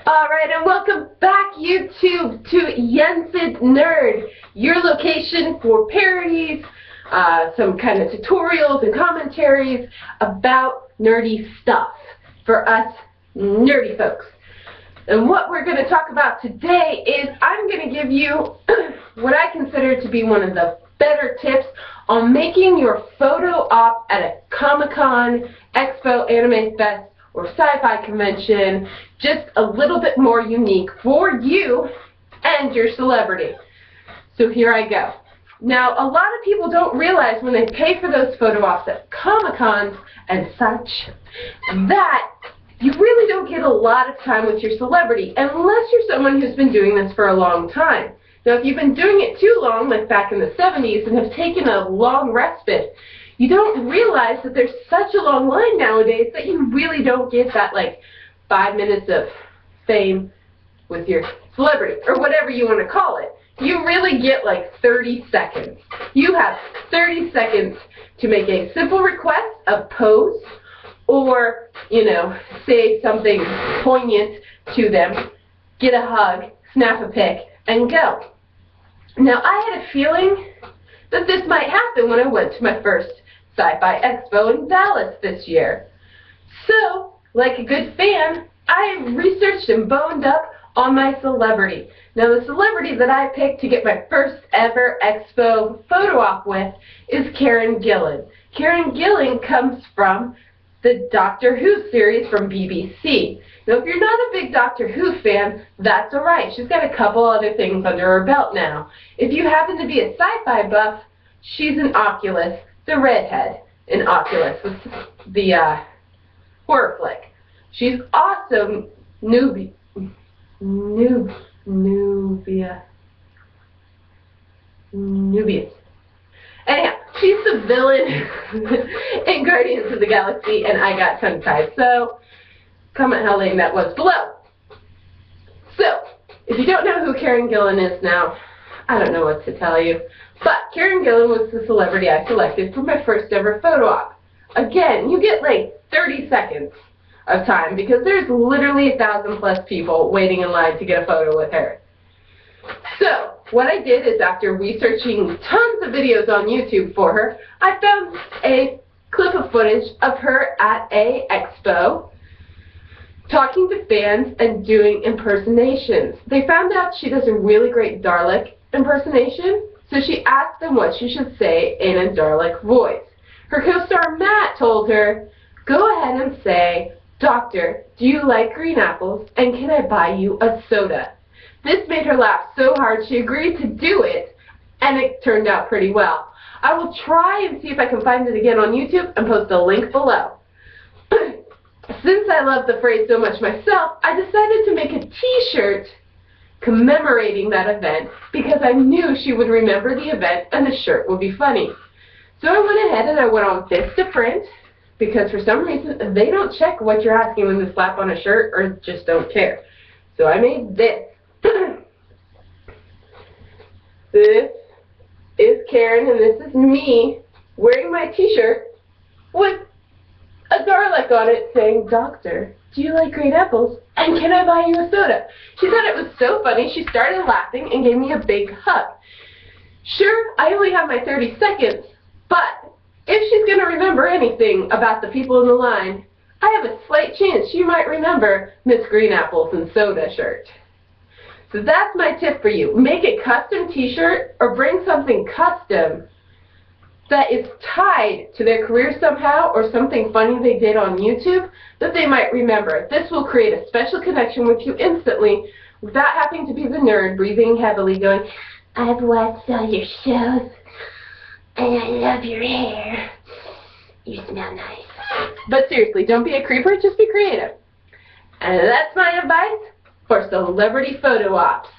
Alright, and welcome back, YouTube, to Jensen's Nerd, your location for parodies, some kind of tutorials and commentaries about nerdy stuff for us nerdy folks. And what we're going to talk about today is I'm going to give you what I consider to be one of the better tips on making your photo op at a ComicCon, Expo, Anime Fest, or sci-fi convention just a little bit more unique for you and your celebrity. So here I go. Now, a lot of people don't realize when they pay for those photo ops at Comic-Cons and such that you really don't get a lot of time with your celebrity unless you're someone who's been doing this for a long time. Now, if you've been doing it too long, like back in the 70s, and have taken a long respite, you don't realize that there's such a long line nowadays that you really don't get that, like, 5 minutes of fame with your celebrity, or whatever you want to call it. You really get, like, 30 seconds. You have 30 seconds to make a simple request, a pose, or, you know, say something poignant to them, get a hug, snap a pic, and go. Now, I had a feeling that this might happen when I went to my first Sci-Fi Expo in Dallas this year. So, like a good fan, I researched and boned up on my celebrity. Now, the celebrity that I picked to get my first ever Expo photo op with is Karen Gillan. Karen Gillan comes from the Doctor Who series from BBC. Now, if you're not a big Doctor Who fan, that's alright. She's got a couple other things under her belt now. If you happen to be a sci-fi buff, she's in Oculus, the redhead in Oculus, the horror flick. She's also Nubius. Anyhow, she's the villain in Guardians of the Galaxy, and I got tongue-tied, so comment how lame that was below. So, if you don't know who Karen Gillan is now, I don't know what to tell you. But Karen Gillan was the celebrity I selected for my first ever photo op. Again, you get like 30 seconds of time because there's literally 1,000+ people waiting in line to get a photo with her. So, what I did is after researching tons of videos on YouTube for her, I found a clip of footage of her at a expo talking to fans and doing impersonations. They found out she does a really great Dalek impersonation, so she asked them what she should say in a Dalek voice. Her co-star Matt told her, "Go ahead and say, 'Doctor, do you like green apples, and can I buy you a soda?'" This made her laugh so hard she agreed to do it, and it turned out pretty well. I will try and see if I can find it again on YouTube and post a link below. Since I love the phrase so much myself, I decided to make a t-shirt commemorating that event because I knew she would remember the event and the shirt would be funny. So I went ahead and I went on Vistaprint because for some reason they don't check what you're asking when they slap on a shirt or just don't care. So I made this. This is Karen and this is me wearing my t-shirt with a Dalek on it saying, "Doctor, do you like green apples? And can I buy you a soda?" She thought it was so funny, she started laughing and gave me a big hug. Sure, I only have my 30 seconds, but if she's going to remember anything about the people in the line, I have a slight chance she might remember Miss Green Apples and Soda shirt. So that's my tip for you. Make a custom t-shirt or bring something custom that is tied to their career somehow or something funny they did on YouTube that they might remember. This will create a special connection with you instantly without having to be the nerd breathing heavily going, "I've watched all your shows and I love your hair. You smell nice." But seriously, don't be a creeper, just be creative. And that's my advice for celebrity photo ops.